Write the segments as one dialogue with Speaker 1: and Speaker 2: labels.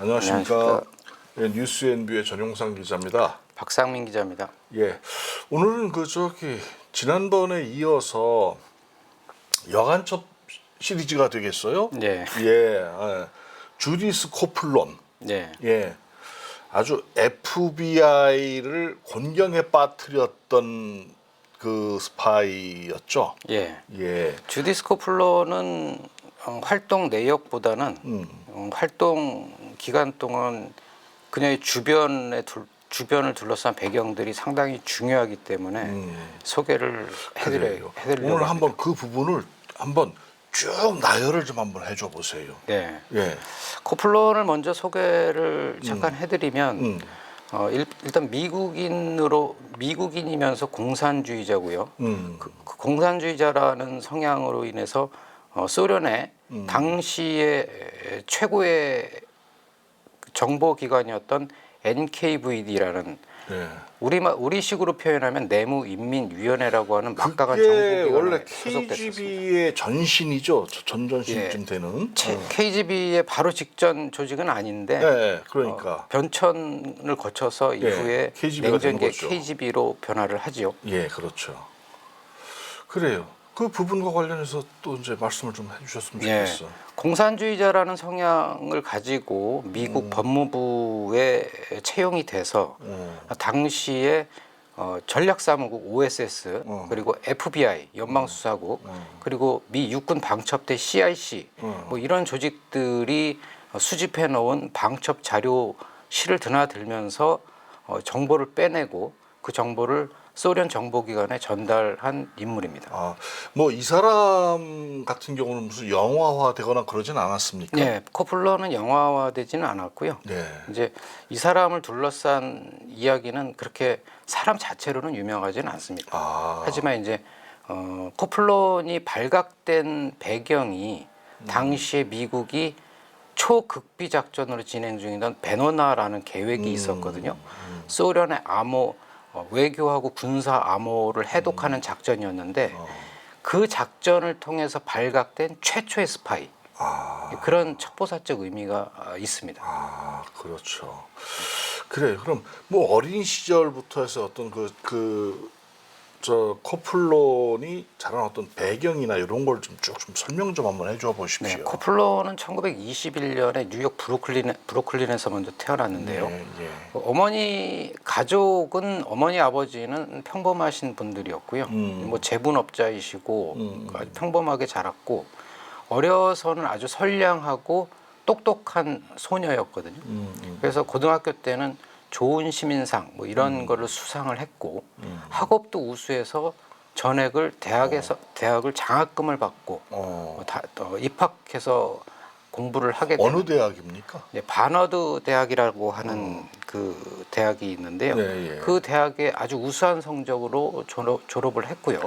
Speaker 1: 안녕하십니까. 예, 뉴스앤뷰의 전용상 기자입니다.
Speaker 2: 박상민 기자입니다.
Speaker 1: 예, 오늘은 지난번에 이어서 여간첩 시리즈가 되겠어요.
Speaker 2: 네.
Speaker 1: 주디스 코플론.
Speaker 2: 네.
Speaker 1: 예, 아주 FBI를 곤경에 빠뜨렸던 그 스파이였죠.
Speaker 2: 예.
Speaker 1: 예.
Speaker 2: 주디스 코플러는 활동 내역보다는 활동 기간 동안 그녀의 주변을 둘러싼 배경들이 상당히 중요하기 때문에 소개를 해드리려고
Speaker 1: 오늘
Speaker 2: 합니다.
Speaker 1: 한번 그 부분을 한번 쭉 나열을 좀 한번 해줘 보세요.
Speaker 2: 네.
Speaker 1: 예.
Speaker 2: 코플런을 먼저 소개를 잠깐 해드리면 일단 미국인이면서 공산주의자고요. 그 공산주의자라는 성향으로 인해서 소련의 당시의 최고의 정보기관이었던 NKVD라는
Speaker 1: 예.
Speaker 2: 우리식으로 표현하면 내무인민위원회라고 하는 막강한
Speaker 1: 그게
Speaker 2: 정보기관에
Speaker 1: 원래
Speaker 2: 소속됐었습니다.
Speaker 1: KGB의 전신이죠. 전신쯤
Speaker 2: 예.
Speaker 1: 되는.
Speaker 2: KGB의 바로 직전 조직은 아닌데
Speaker 1: 네, 그러니까.
Speaker 2: 변천을 거쳐서 이후에
Speaker 1: KGB 가 된
Speaker 2: 냉전계
Speaker 1: 거죠.
Speaker 2: KGB로 변화를 하지요.
Speaker 1: 예, 그렇죠. 그래요. 그 부분과 관련해서 또 이제 말씀을 좀 해주셨으면
Speaker 2: 예.
Speaker 1: 좋겠어.
Speaker 2: 공산주의자라는 성향을 가지고 미국 법무부에 채용이 돼서 당시에 전략사무국 OSS 그리고 FBI 연방수사국 그리고 미 육군 방첩대 CIC 뭐 이런 조직들이 수집해 놓은 방첩 자료실을 드나들면서 정보를 빼내고 그 정보를 소련 정보기관에 전달한 인물입니다.
Speaker 1: 아, 뭐 이 사람 같은 경우는 무슨 영화화되거나 그러진 않았습니까?
Speaker 2: 네, 코플러는 영화화되지는 않았고요.
Speaker 1: 네.
Speaker 2: 이제 이 사람을 둘러싼 이야기는 그렇게 사람 자체로는 유명하지는 않습니다. 하지만 이제 코플런이 발각된 배경이 당시에 미국이 초극비 작전으로 진행 중이던 베노나라는 계획이 있었거든요. 소련의 암호 외교하고 군사 암호를 해독하는 작전이었는데 그 작전을 통해서 발각된 최초의 스파이. 그런 첩보사적 의미가 있습니다.
Speaker 1: 아, 그렇죠. 그래, 그럼 뭐 어린 시절부터 해서 어떤 코플론이 자란 어떤 배경이나 이런 걸 좀 쭉 좀 설명 좀 한번 해줘 보십시오.
Speaker 2: 네, 코플러는 1921년에 뉴욕 브루클린에서 먼저 태어났는데요.
Speaker 1: 예.
Speaker 2: 어머니 아버지는 평범하신 분들이었고요. 뭐 제분업자이시고 아주 평범하게 자랐고 어려서는 아주 선량하고 똑똑한 소녀였거든요. 그래서 고등학교 때는 좋은 시민상 뭐 이런 거를 수상을 했고 학업도 우수해서 전액을 대학을 장학금을 받고 입학해서 공부를 하게 된
Speaker 1: 어느 대학입니까?
Speaker 2: 바너드 대학이라고 하는 그 대학이 있는데요.
Speaker 1: 예.
Speaker 2: 그 대학에 아주 우수한 성적으로 졸업을 했고요.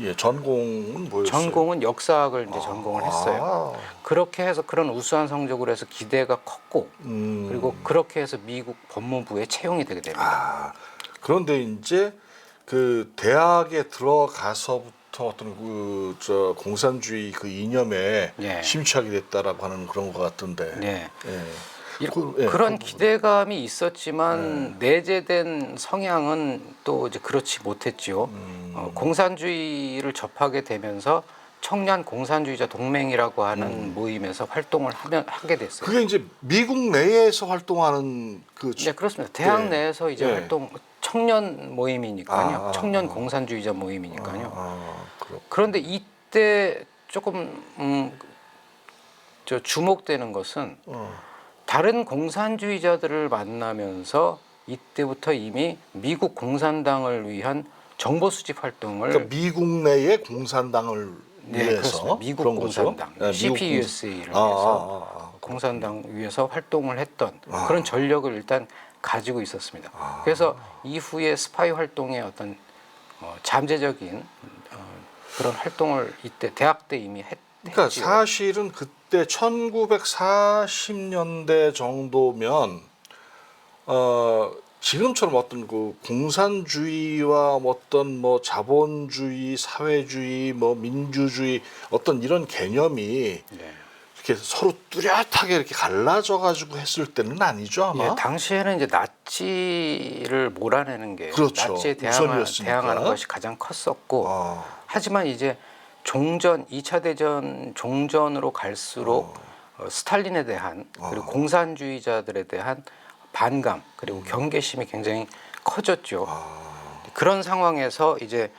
Speaker 1: 예, 전공은 뭐였어요?
Speaker 2: 전공은 역사학을 이제 전공을 했어요. 그렇게 해서 그런 우수한 성적으로 해서 기대가 컸고 그리고 그렇게 해서 미국 법무부에 채용이 되게 됩니다.
Speaker 1: 그런데 이제 그 대학에 들어가서부터 어떤 공산주의 그 이념에
Speaker 2: 예.
Speaker 1: 심취하게 됐다라고 하는 그런 것 같던데.
Speaker 2: 네.
Speaker 1: 예.
Speaker 2: 그런 기대감이 있었지만 내재된 성향은 또 이제 그렇지 못했죠. 공산주의를 접하게 되면서 청년 공산주의자 동맹이라고 하는 모임에서 활동을 하게 됐어요.
Speaker 1: 그게 이제 미국 내에서 활동하는
Speaker 2: 네, 그렇습니다. 대학
Speaker 1: 예.
Speaker 2: 내에서 이제
Speaker 1: 예.
Speaker 2: 활동 청년 모임이니까요. 청년 공산주의자 모임이니까요. 그런데 이때 조금 주목되는 것은 다른 공산주의자들을 만나면서 이때부터 이미 미국 공산당을 위한 정보 수집 활동을
Speaker 1: 그러니까 미국 내의 공산당을 위해서
Speaker 2: 그렇습니다. 미국
Speaker 1: 그런
Speaker 2: 공산당
Speaker 1: 거죠?
Speaker 2: CPUSA를 위해서 공산당 위해서 활동을 했던 그런 전력을 일단 가지고 있었습니다. 그래서 이후에 스파이 활동의 어떤 잠재적인 그런 활동을 이때 대학 때 이미
Speaker 1: 그러니까
Speaker 2: 했지요.
Speaker 1: 사실은 그때 1940년대 정도면 지금처럼 어떤 그 공산주의와 어떤 뭐 자본주의, 사회주의, 뭐 민주주의 어떤 이런 개념이 이렇게 서로 뚜렷하게 이렇게 갈라져 가지고 했을 때는 아니죠 아마.
Speaker 2: 예, 당시에는 이제 나치를 몰아내는 게
Speaker 1: 그렇죠.
Speaker 2: 나치에
Speaker 1: 우선이었으니까.
Speaker 2: 대항하는 것이 가장 컸었고 하지만 이제 종전 2차 대전 종전으로 갈수록 스탈린에 대한 그리고 공산주의자들에 대한 반감 그리고 경계심이 굉장히 커졌죠. 그런 상황에서 이제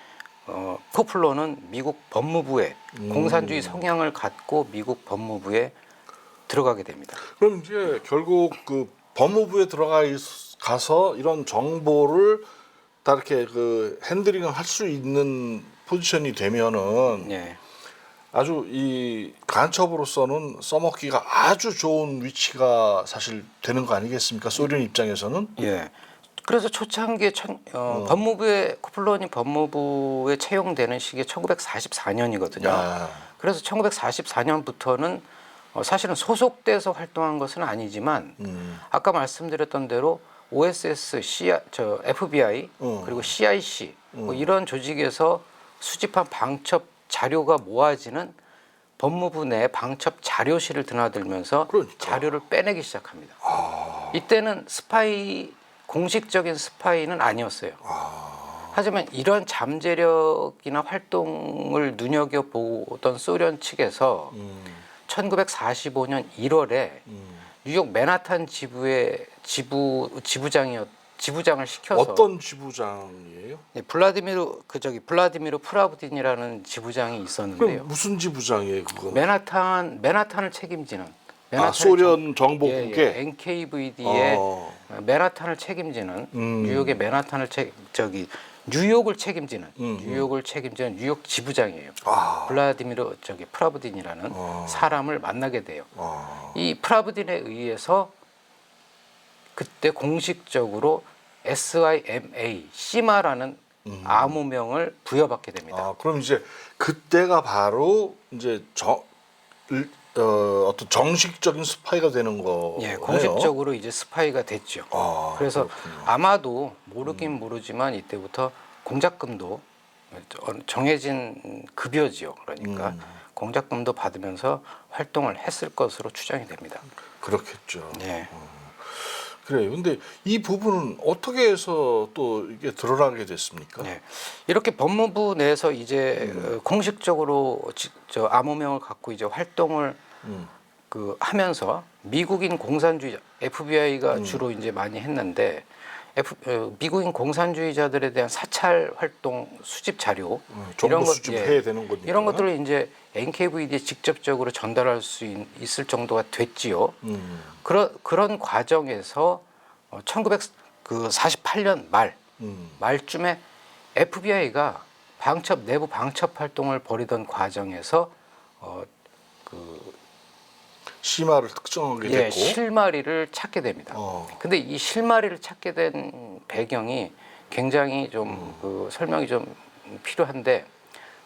Speaker 2: 코플러는 미국 법무부에 공산주의 성향을 갖고 미국 법무부에 들어가게 됩니다.
Speaker 1: 그럼 이제 결국 그 법무부에 가서 이런 정보를 다 이렇게 그 핸들링을 할 수 있는 포지션이 되면은
Speaker 2: 예.
Speaker 1: 아주 이 간첩으로서는 써먹기가 아주 좋은 위치가 사실 되는 거 아니겠습니까? 소련 입장에서는.
Speaker 2: 예. 그래서 초창기에 법무부에 코플런이 법무부에 채용되는 시기 1944년이거든요.
Speaker 1: 야.
Speaker 2: 그래서 1944년부터는 사실은 소속돼서 활동한 것은 아니지만 아까 말씀드렸던 대로 OSS, FBI 그리고 CIC 뭐 이런 조직에서 수집한 방첩 자료가 모아지는 법무부 내 방첩 자료실을 드나들면서
Speaker 1: 그러니까.
Speaker 2: 자료를 빼내기 시작합니다. 이때는 공식적인 스파이는 아니었어요. 하지만 이런 잠재력이나 활동을 눈여겨보던 소련 측에서 1945년 1월에 뉴욕 맨하탄 지부장을 시켜서
Speaker 1: 어떤 지부장이에요?
Speaker 2: 블라디미르 프라부딘이라는 지부장이 있었는데요.
Speaker 1: 그럼 무슨 지부장이에요, 그거?
Speaker 2: 맨하탄을 책임지는
Speaker 1: 소련 정보국에
Speaker 2: NKVD의 맨하탄을 책임지는 뉴욕의 맨하탄을 뉴욕을 책임지는 뉴욕 지부장이에요. 블라디미르 프라부딘이라는 사람을 만나게 돼요. 이 프라부딘에 의해서 그때 공식적으로 SIMA, 시마라는 암호명을 부여받게 됩니다.
Speaker 1: 그럼 이제 그때가 바로 이제 어떤 정식적인 스파이가 되는 거예요.
Speaker 2: 예, 공식적으로 이제 스파이가 됐죠. 그래서
Speaker 1: 그렇군요.
Speaker 2: 아마도 모르긴 모르지만 이때부터 공작금도 정해진 급여지요. 그러니까 공작금도 받으면서 활동을 했을 것으로 추정이 됩니다.
Speaker 1: 그렇겠죠.
Speaker 2: 예.
Speaker 1: 그래요. 근데 이 부분은 어떻게 해서 또 이게 드러나게 됐습니까?
Speaker 2: 예. 이렇게 법무부 내에서 이제 공식적으로 암호명을 갖고 이제 활동을 하면서 미국인 공산주의자 FBI가 주로 이제 많이 했는데 미국인 공산주의자들에 대한 사찰 활동 수집 자료
Speaker 1: 정보 수집해야 되는 거니까
Speaker 2: 이런 것들을 이제 NKVD에 직접적으로 전달할 수 있을 정도가 됐지요. 그런 과정에서 1948년 말쯤에 FBI가 내부 방첩 활동을 벌이던 과정에서
Speaker 1: 시마를 특정하게 됐고
Speaker 2: 실마리를 찾게 됩니다. 근데 이 실마리를 찾게 된 배경이 굉장히 좀 설명이 좀 필요한데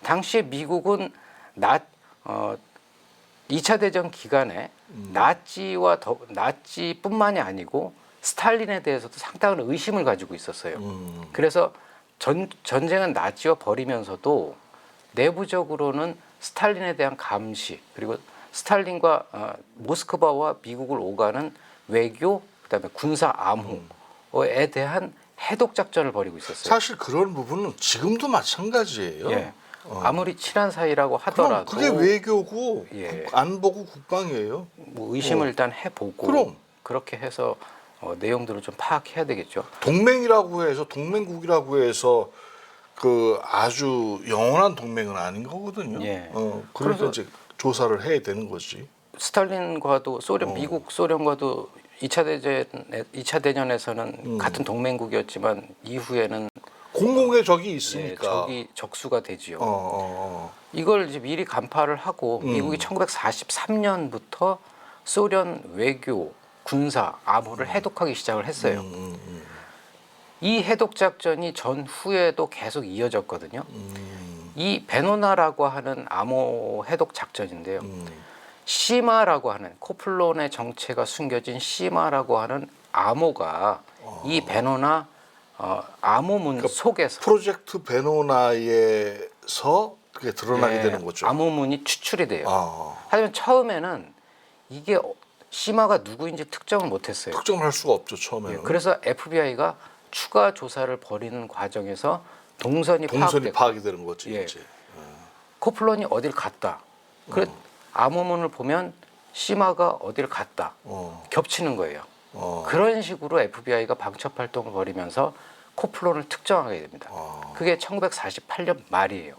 Speaker 2: 당시에 미국은 2차 대전 기간에 나치뿐만이 아니고 스탈린에 대해서도 상당한 의심을 가지고 있었어요. 그래서 전쟁은 나치와 벌이면서도 내부적으로는 스탈린에 대한 감시 그리고 스탈린과 모스크바와 미국을 오가는 외교 그다음에 군사 암호에 대한 해독 작전을 벌이고 있었어요.
Speaker 1: 사실 그런 부분은 지금도 마찬가지예요.
Speaker 2: 예. 아무리 친한 사이라고 하더라도
Speaker 1: 그게 외교고
Speaker 2: 예.
Speaker 1: 안보고 국방이에요.
Speaker 2: 뭐 의심을 일단 해보고
Speaker 1: 그럼.
Speaker 2: 그렇게 해서 내용들을 좀 파악해야 되겠죠.
Speaker 1: 동맹국이라고 해서 그 아주 영원한 동맹은 아닌 거거든요.
Speaker 2: 예.
Speaker 1: 그래서 이제 조사를 해야 되는 거지.
Speaker 2: 스탈린과도 미국 소련과도 2차 대전에서는 같은 동맹국이었지만 이후에는
Speaker 1: 공공의 적이 있으니까.
Speaker 2: 적수가 되지요. 이걸 이제 미리 간파를 하고 미국이 1943년부터 소련 외교, 군사, 암호를 해독하기 시작을 했어요. 이 해독 작전이 전후에도 계속 이어졌거든요. 이 베노나라고 하는 암호 해독 작전인데요. 시마라고 하는 코플론의 정체가 숨겨진 시마라고 하는 암호가 이 베노나 암호문 속에서
Speaker 1: 프로젝트 베노나에서 그게 드러나게 되는 거죠.
Speaker 2: 암호문이 추출이 돼요. 하지만 처음에는 이게 시마가 누구인지 특정을 못했어요.
Speaker 1: 특정을 할 수가 없죠 처음에는.
Speaker 2: 그래서 FBI가 추가 조사를 벌이는 과정에서 동선이
Speaker 1: 파악이 되는 거지.
Speaker 2: 예.
Speaker 1: 이제.
Speaker 2: 코플런이 어딜 갔다. 그래 암호문을 보면 시마가 어딜 갔다. 겹치는 거예요. 그런 식으로 FBI가 방첩 활동을 벌이면서 코플런을 특정하게 됩니다. 그게 1948년 말이에요.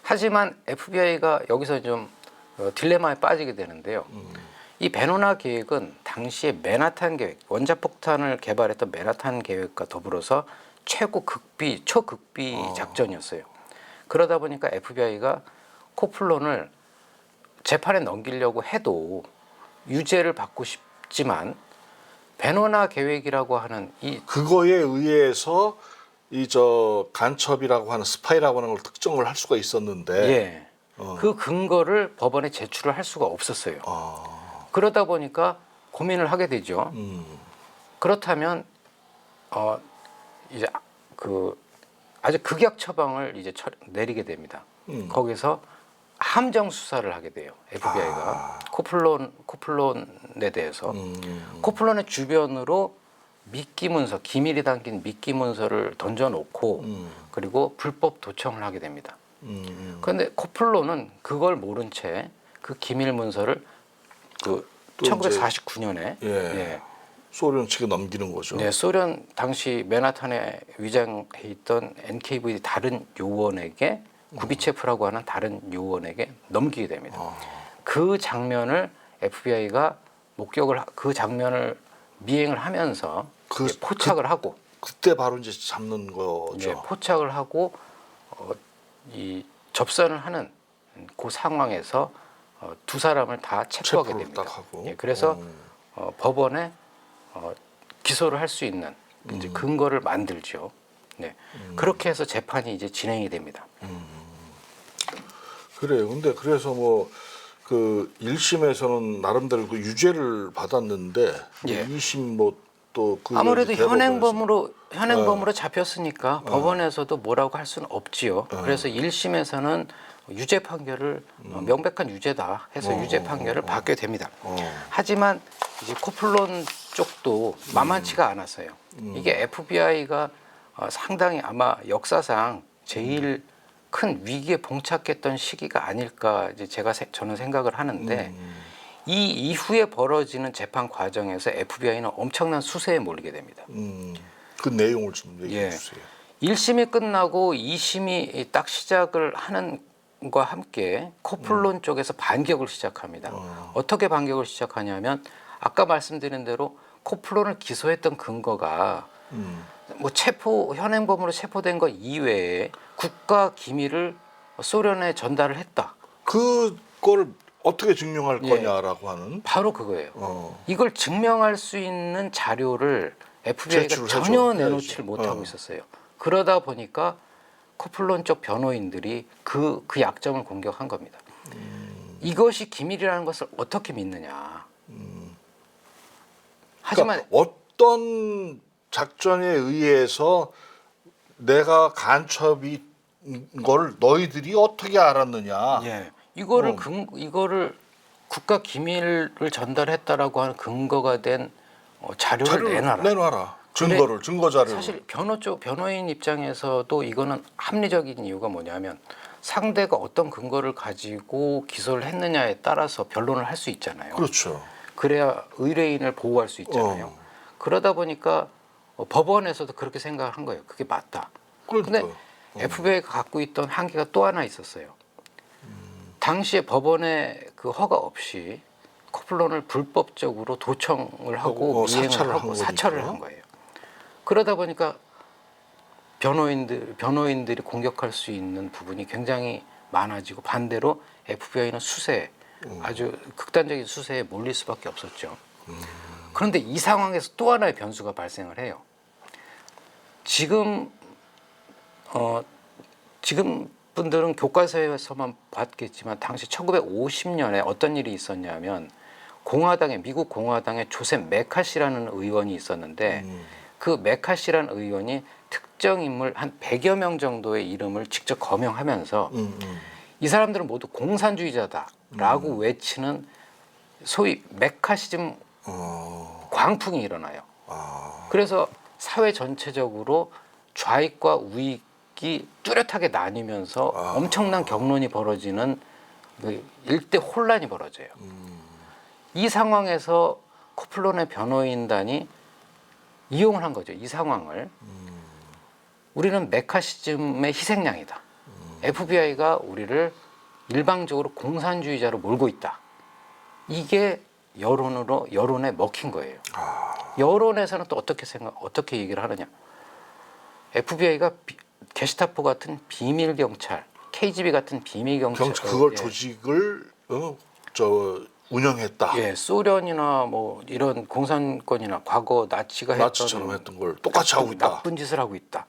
Speaker 2: 하지만 FBI가 여기서 좀 딜레마에 빠지게 되는데요. 이 베노나 계획은 당시에 맨하탄 계획, 원자폭탄을 개발했던 맨하탄 계획과 더불어서 초극비 작전이었어요. 그러다 보니까 FBI가 코플런을 재판에 넘기려고 해도 유죄를 받고 싶지만 베노나 계획이라고 하는
Speaker 1: 그거에 의해서 이 저 간첩이라고 하는 스파이라고 하는 걸 특정을 할 수가 있었는데
Speaker 2: 예, 그 근거를 법원에 제출을 할 수가 없었어요. 그러다 보니까 고민을 하게 되죠. 그렇다면 이제 그 아주 극약 처방을 이제 내리게 됩니다. 거기서 함정 수사를 하게 돼요. FBI가 코플론에 대해서 코플론의 주변으로 미끼 문서, 기밀이 담긴 미끼 문서를 던져놓고 그리고 불법 도청을 하게 됩니다. 그런데 코플론은 그걸 모른 채 그 기밀 문서를 그 1949년에
Speaker 1: 소련 측에 넘기는 거죠.
Speaker 2: 네, 소련 당시 맨하탄에 위장해 있던 NKVD 다른 요원에게 구비체프라고 하는 다른 요원에게 넘기게 됩니다. 그 장면을 FBI가 그 장면을 미행을 하면서 포착을 하고
Speaker 1: 그때 바로 이제 잡는 거죠.
Speaker 2: 네, 포착을 하고 이 접선을 하는 그 상황에서 두 사람을 다 체포하게 됩니다. 예, 그래서 법원에 기소를 할 수 있는 이제 근거를 만들죠. 네, 그렇게 해서 재판이 이제 진행이 됩니다.
Speaker 1: 그래요. 근데 그래서 뭐 그 1심에서는 나름대로 그 유죄를 받았는데 2심 뭐 또 그
Speaker 2: 아무래도 현행범으로 잡혔으니까 법원에서도 뭐라고 할 수는 없지요. 그래서 1심에서는 유죄 판결을 명백한 유죄다 해서 유죄 판결을 받게 됩니다. 하지만 이제 코플론 쪽도 만만치가 않았어요. 이게 FBI가 상당히 아마 역사상 제일 큰 위기에 봉착했던 시기가 아닐까 이제 저는 생각을 하는데 이 이후에 벌어지는 재판 과정에서 FBI는 엄청난 수세에 몰리게 됩니다.
Speaker 1: 그 내용을 좀 얘기해 주세요.
Speaker 2: 1심이 끝나고 2심이 딱 시작을 하는 과 함께 코플론 쪽에서 반격을 시작합니다. 어떻게 반격을 시작하냐면 아까 말씀드린 대로 코플론을 기소했던 근거가 뭐 현행범으로 체포된 것 이외에 국가 기밀을 소련에 전달을 했다.
Speaker 1: 그걸 어떻게 증명할 거냐라고 하는
Speaker 2: 바로 그거예요. 이걸 증명할 수 있는 자료를 FBI가 전혀 내놓지를 못하고 있었어요. 그러다 보니까 코플론 쪽 변호인들이 그 약점을 공격한 겁니다. 이것이 기밀이라는 것을 어떻게 믿느냐. 하지만
Speaker 1: 그러니까 어떤 작전에 의해서 내가 간첩인 걸 너희들이 어떻게 알았느냐.
Speaker 2: 이거를 국가 기밀을 전달했다라고 하는 근거가 된 자료를
Speaker 1: 내놔라. 증거 자료를.
Speaker 2: 사실 변호인 입장에서도 이거는 합리적인 이유가 뭐냐면 상대가 어떤 근거를 가지고 기소를 했느냐에 따라서 변론을 할 수 있잖아요.
Speaker 1: 그렇죠.
Speaker 2: 그래야 의뢰인을 보호할 수 있잖아요. 그러다 보니까 법원에서도 그렇게 생각을 한 거예요. 그게 맞다. 그런데 FBI가 갖고 있던 한계가 또 하나 있었어요. 당시에 법원의 그 허가 없이 코플론을 불법적으로 도청을 하고 미행을 하고 사찰을 한 거예요. 그러다 보니까 변호인들이 공격할 수 있는 부분이 굉장히 많아지고 반대로 FBI는 아주 극단적인 수세에 몰릴 수밖에 없었죠. 그런데 이 상황에서 또 하나의 변수가 발생을 해요. 지금 분들은 교과서에서만 봤겠지만 당시 1950년에 어떤 일이 있었냐면 미국 공화당의 조셉 메카시라는 의원이 있었는데 그 메카시라는 의원이 특정 인물 한 100여 명 정도의 이름을 직접 거명하면서 이 사람들은 모두 공산주의자다라고 외치는 소위 메카시즘 광풍이 일어나요. 그래서 사회 전체적으로 좌익과 우익이 뚜렷하게 나뉘면서 엄청난 격론이 벌어지는 그 일대 혼란이 벌어져요. 이 상황에서 코플론의 변호인단이 이용을 한 거죠. 이 상황을. 우리는 메카시즘의 희생양이다. FBI가 우리를 일방적으로 공산주의자로 몰고 있다. 이게 여론에 먹힌 거예요. 여론에서는 또 어떻게 얘기를 하느냐? FBI가 게시타포 같은 비밀 경찰, KGB 같은 비밀 경찰,
Speaker 1: 그걸 조직을 운영했다.
Speaker 2: 예, 소련이나 뭐 이런 공산권이나 과거 나치가
Speaker 1: 나치처럼 했던 걸 똑같이 하고 있다.
Speaker 2: 나쁜 짓을 하고 있다.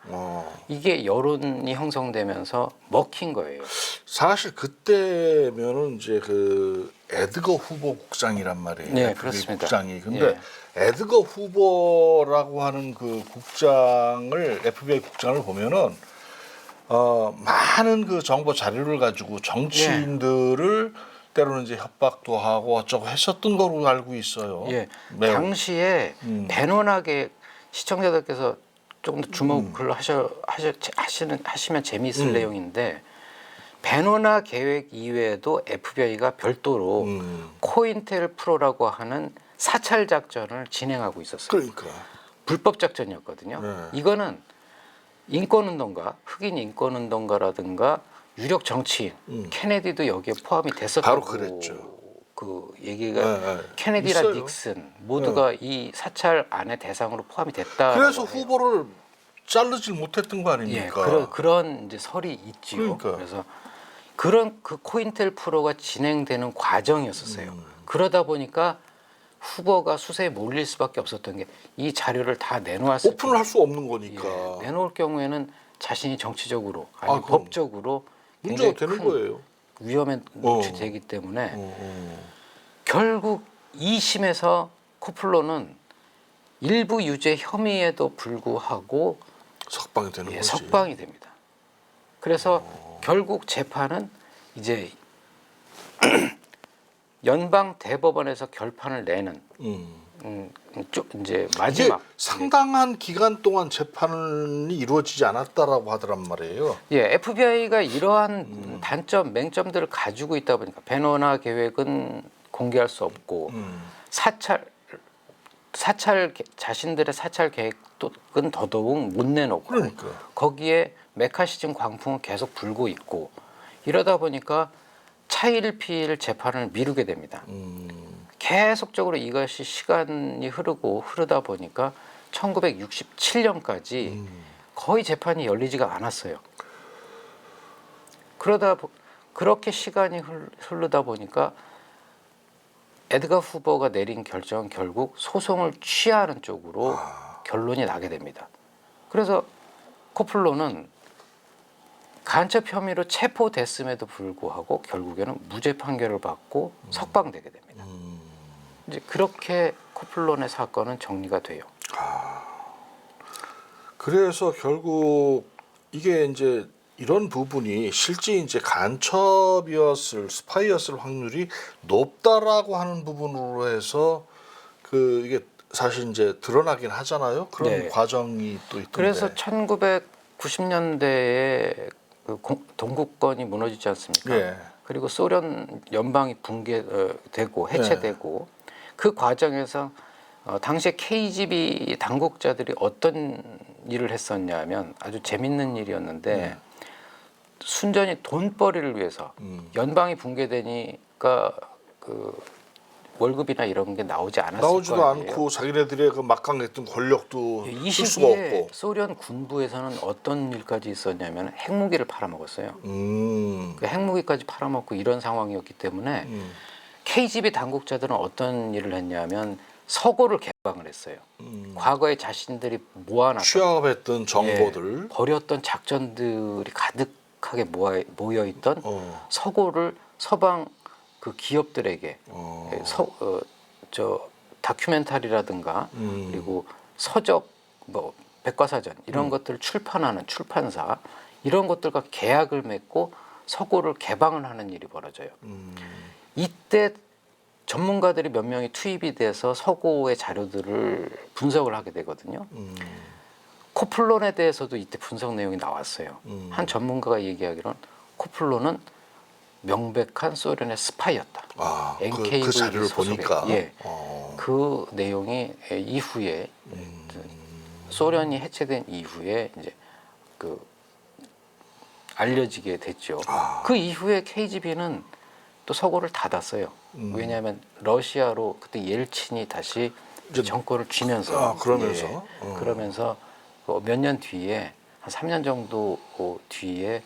Speaker 2: 이게 여론이 형성되면서 먹힌 거예요.
Speaker 1: 사실 그때면은 이제 그 에드거 후보 국장이란 말이에요.
Speaker 2: 네,
Speaker 1: FBI
Speaker 2: 그렇습니다.
Speaker 1: 국장이. 근데 에드거 후보라고 하는 그 국장을 FBI 국장을 보면은 많은 그 정보 자료를 가지고 정치인들을 때로는 이제 협박도 하고 어쩌고 했었던 거로 알고 있어요.
Speaker 2: 예,
Speaker 1: 매우.
Speaker 2: 당시에 배논하게 시청자들께서 조금 더 주목을 하시면 재미있을 내용인데 배논화 계획 이외에도 FBI가 별도로 코인텔 프로라고 하는 사찰 작전을 진행하고 있었어요.
Speaker 1: 그러니까
Speaker 2: 불법 작전이었거든요.
Speaker 1: 네.
Speaker 2: 이거는 인권운동가, 흑인 인권운동가라든가 유력 정치인, 케네디도 여기에 포함이 됐었다고
Speaker 1: 바로 그랬죠.
Speaker 2: 그 얘기가 케네디나
Speaker 1: 있어요.
Speaker 2: 닉슨 모두가 이 사찰 안에 대상으로 포함이 됐다.
Speaker 1: 그래서 후보를 자르질 못했던 거 아닙니까?
Speaker 2: 예, 그런 이제 설이 있지요.
Speaker 1: 그러니까.
Speaker 2: 그래서 그런 그 코인텔 프로가 진행되는 과정이었었어요. 그러다 보니까 후보가 수세에 몰릴 수밖에 없었던 게 이 자료를 다 내놓았을
Speaker 1: 오픈을 할 수 없는 거니까.
Speaker 2: 내놓을 경우에는 자신이 정치적으로 아니
Speaker 1: 그럼.
Speaker 2: 법적으로
Speaker 1: 문제가
Speaker 2: 굉장히
Speaker 1: 되는
Speaker 2: 큰
Speaker 1: 거예요.
Speaker 2: 위험에 노출되기 때문에 결국 2심에서 코플로는 일부 유죄 혐의에도 불구하고
Speaker 1: 석방이 되는 거지.
Speaker 2: 석방이 됩니다. 그래서 결국 재판은 이제 연방 대법원에서 결판을 내는 이제
Speaker 1: 이게
Speaker 2: 마지막
Speaker 1: 상당한 기간 동안 재판이 이루어지지 않았다라고 하더란 말이에요.
Speaker 2: FBI가 이러한 단점, 맹점들을 가지고 있다 보니까 배논화 계획은 공개할 수 없고 자신들의 사찰 계획은 더더욱 못 내놓고
Speaker 1: 그러니까.
Speaker 2: 거기에 메카시즘 광풍은 계속 불고 있고 이러다 보니까 차일피일 재판을 미루게 됩니다. 계속적으로 이것이 시간이 흐르다 보니까 1967년까지 거의 재판이 열리지가 않았어요. 그렇게 시간이 흐르다 보니까 에드가 후보가 내린 결정은 결국 소송을 취하하는 쪽으로 결론이 나게 됩니다. 그래서 코플로는 간첩 혐의로 체포됐음에도 불구하고 결국에는 무죄 판결을 받고 석방되게 됩니다. 이제 그렇게 코플론의 사건은 정리가 돼요.
Speaker 1: 그래서 결국 이게 이제 이런 부분이 실제 이제 스파이였을 확률이 높다라고 하는 부분으로 해서 그 이게 사실 이제 드러나긴 하잖아요. 그런 과정이 또 있던데.
Speaker 2: 그래서 1990년대에 그 동구권이 무너지지 않습니까? 그리고 소련 연방이 붕괴되고 해체되고 그 과정에서 당시에 KGB 당국자들이 어떤 일을 했었냐면 아주 재밌는 일이었는데 순전히 돈벌이를 위해서 연방이 붕괴되니까 그 월급이나 이런 게 나오지 않았을 거예요.
Speaker 1: 나오지도 않고 자기네들의 그 막강했던 권력도
Speaker 2: 이
Speaker 1: 쓸 수가
Speaker 2: 시기에
Speaker 1: 없고.
Speaker 2: 소련 군부에서는 어떤 일까지 있었냐면 핵무기를 팔아먹었어요. 그 핵무기까지 팔아먹고 이런 상황이었기 때문에 KGB 당국자들은 어떤 일을 했냐면 서고를 개방을 했어요. 과거에 자신들이 모아놨던
Speaker 1: 취합했던 정보들
Speaker 2: 버렸던 작전들이 가득하게 모여있던 서고를 서방 그 기업들에게 다큐멘터리라든가 그리고 서적 뭐 백과사전 이런 것들을 출판하는 출판사 이런 것들과 계약을 맺고 서고를 개방을 하는 일이 벌어져요. 이때 전문가들이 몇 명이 투입이 돼서 서고의 자료들을 분석을 하게 되거든요. 코플론에 대해서도 이때 분석 내용이 나왔어요. 한 전문가가 얘기하기로는 코플론은 명백한 소련의 스파이였다. NKVD
Speaker 1: 그 자료를
Speaker 2: 소속의.
Speaker 1: 보니까
Speaker 2: 예, 그 내용이 이후에 소련이 해체된 이후에 이제 그 알려지게 됐죠. 그 이후에 KGB는 또 서고를 닫았어요. 왜냐하면 러시아로 그때 옐친이 다시 정권을 쥐면서
Speaker 1: 그러면서
Speaker 2: 그러면서 몇 년 뒤에 한 3년 정도 뒤에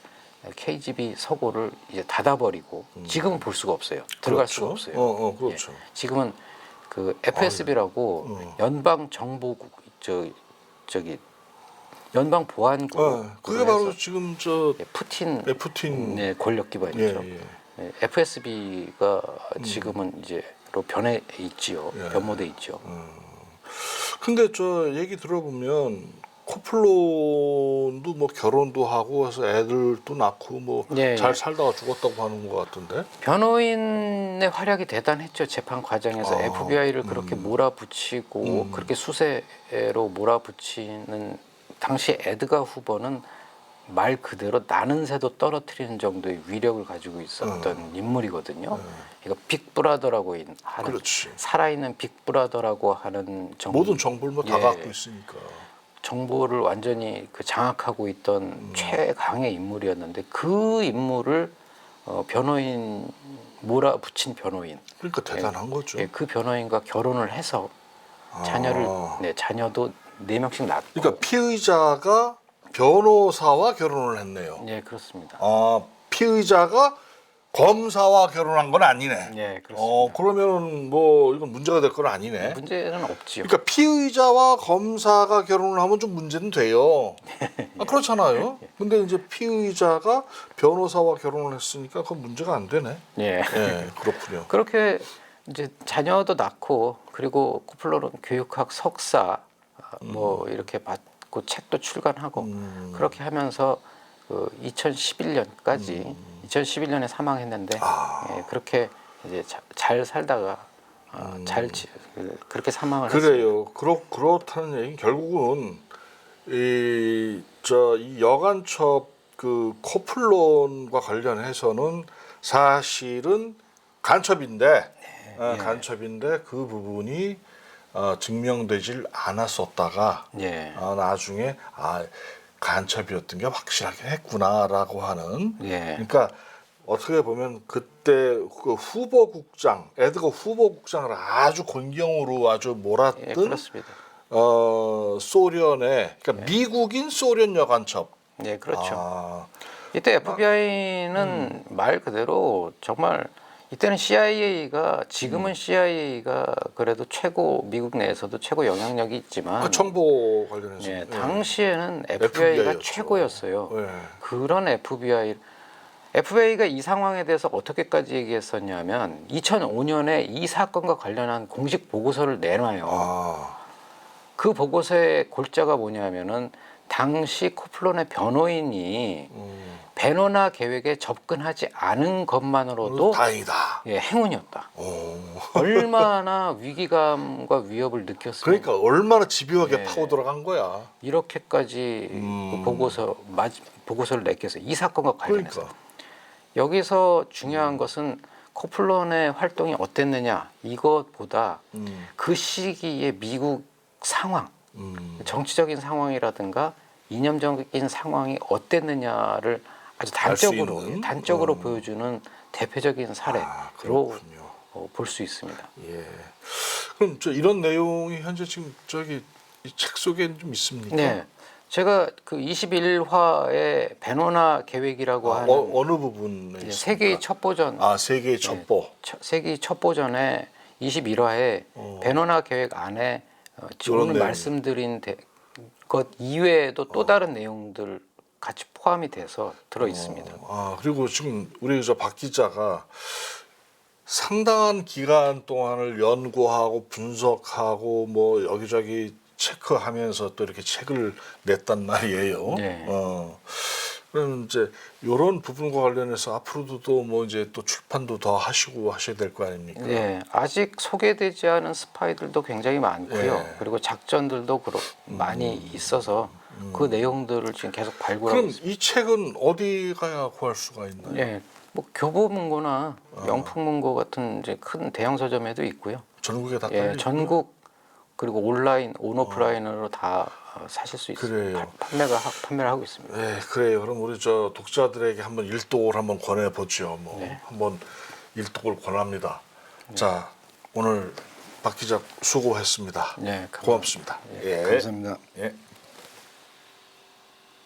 Speaker 2: KGB 서고를 이제 닫아버리고 지금은 볼 수가 없어요. 들어갈
Speaker 1: 그렇죠.
Speaker 2: 수가 없어요.
Speaker 1: 그렇죠.
Speaker 2: 지금은 그 FSB라고 연방 정보국 저기 연방 보안국
Speaker 1: 그게 바로 지금 저
Speaker 2: 푸틴의 권력 기반이죠. FSB가 지금은 이제로 변해 있지요. 변모돼 있죠.
Speaker 1: 근데 저 얘기 들어보면 코플론도 뭐 결혼도 하고 해서 애들도 낳고 뭐 잘 살다가 죽었다고 하는 것 같은데.
Speaker 2: 변호인의 활약이 대단했죠. 재판 과정에서 FBI를 그렇게 몰아붙이고 그렇게 수세로 몰아붙이는 당시 에드가 후보는 말 그대로 나는 새도 떨어뜨리는 정도의 위력을 가지고 있었던 인물이거든요. 이거 빅브라더라고 하는
Speaker 1: 그렇지.
Speaker 2: 살아있는 빅브라더라고 하는
Speaker 1: 모든 정보를 뭐 다 갖고 있으니까.
Speaker 2: 정보를 완전히 그 장악하고 있던 최강의 인물이었는데 그 인물을 변호인 몰아붙인 변호인.
Speaker 1: 그러니까 대단한 거죠.
Speaker 2: 그 변호인과 결혼을 해서 자녀도 4명씩 낳고.
Speaker 1: 그러니까 피의자가 변호사와 결혼을 했네요.
Speaker 2: 네, 그렇습니다.
Speaker 1: 피의자가 검사와 결혼한 건 아니네.
Speaker 2: 네, 그렇습니다.
Speaker 1: 그러면 뭐 이건 문제가 될 건 아니네.
Speaker 2: 문제는 없지요.
Speaker 1: 그러니까 피의자와 검사가 결혼을 하면 좀 문제는 돼요. 그렇잖아요. 근데 이제 피의자가 변호사와 결혼을 했으니까 그건 문제가 안 되네.
Speaker 2: 예.
Speaker 1: 그렇군요.
Speaker 2: 그렇게 이제 자녀도 낳고 그리고 코플론은 교육학 석사 뭐 이렇게 받고 책도 출간하고 그렇게 하면서 그 2011년까지 2011년에 사망했는데 그렇게 이제 잘 살다가 그렇게 사망을
Speaker 1: 그래요. 그렇다는 얘기는 결국은 이 여간첩 그 코플론과 관련해서는 사실은 간첩인데 간첩인데 그 부분이 증명되질 않았었다가 나중에 간첩이었던 게 확실하게 했구나라고 하는. 그러니까 어떻게 보면 그때 그 후보국장 에드거 후보국장을 아주 곤경으로 아주 몰았던
Speaker 2: 그렇습니다.
Speaker 1: 소련의 그러니까 미국인 소련 여간첩.
Speaker 2: 네, 그렇죠. 이때 FBI는 말 그대로 정말 이때는 CIA가 지금은 CIA가 그래도 미국 내에서도 최고 영향력이 있지만
Speaker 1: 정보 관련해서
Speaker 2: 당시에는 FBI가
Speaker 1: FBI였죠.
Speaker 2: 최고였어요. 그런 FBI가 이 상황에 대해서 어떻게까지 얘기했었냐면 2005년에 이 사건과 관련한 공식 보고서를 내놔요. 그 보고서의 골자가 뭐냐면은 당시 코플론의 변호인이 베노나 계획에 접근하지 않은 것만으로도
Speaker 1: 다행이다.
Speaker 2: 행운이었다. 얼마나 위기감과 위협을 느꼈으면
Speaker 1: 그러니까 얼마나 집요하게 파고 들어간 거야.
Speaker 2: 이렇게까지 그 보고서를 냈겠어요. 이 사건과 관련해서.
Speaker 1: 그러니까.
Speaker 2: 여기서 중요한 것은 코플론의 활동이 어땠느냐 이것보다 그 시기의 미국 상황, 정치적인 상황이라든가 이념적인 상황이 어땠느냐를 아주 단적으로 보여주는 대표적인 사례로 볼 수 있습니다.
Speaker 1: 그럼 이런 내용이 현재 지금 이 책 속에 좀 있습니까?
Speaker 2: 네, 제가 그 21화의 베노나 계획이라고 하는
Speaker 1: 어느 부분에 있습니까?
Speaker 2: 세계의 첫
Speaker 1: 세계의 첩보.
Speaker 2: 세계의 첩보전에 21화에 베노나 계획 안에 오늘 말씀드린 것 이외에도 또 다른 내용들 같이 포함이 돼서 들어 있습니다.
Speaker 1: 그리고 지금 우리 박 기자가 상당한 기간 동안을 연구하고 분석하고 뭐 여기저기 체크하면서 또 이렇게 책을 냈단 말이에요. 그럼 이제 이런 부분과 관련해서 앞으로도 또 뭐 이제 또 출판도 더 하시고 하셔야 될 거 아닙니까?
Speaker 2: 네, 아직 소개되지 않은 스파이들도 굉장히 많고요.
Speaker 1: 예.
Speaker 2: 그리고 작전들도 많이 있어서 그 내용들을 지금 계속 발굴하고
Speaker 1: 그럼
Speaker 2: 있습니다.
Speaker 1: 이 책은 어디 가야 구할 수가 있나요?
Speaker 2: 네, 뭐 교보문고나 영풍문고 같은 이제 큰 대형 서점에도 있고요.
Speaker 1: 전국에 다
Speaker 2: 예,
Speaker 1: 깔려
Speaker 2: 전국 그리고 온라인, 온오프라인으로 다 사실 수 있습니다.
Speaker 1: 그래요.
Speaker 2: 판매를 하고 있습니다.
Speaker 1: 네, 그래요. 그럼 우리 저 독자들에게 한번 일독을 한번 권해 보죠. 뭐
Speaker 2: 네.
Speaker 1: 한번 일독을 권합니다. 자, 오늘 박 기자 수고했습니다.
Speaker 2: 네,
Speaker 1: 고맙습니다.
Speaker 2: 감사합니다.
Speaker 1: 예.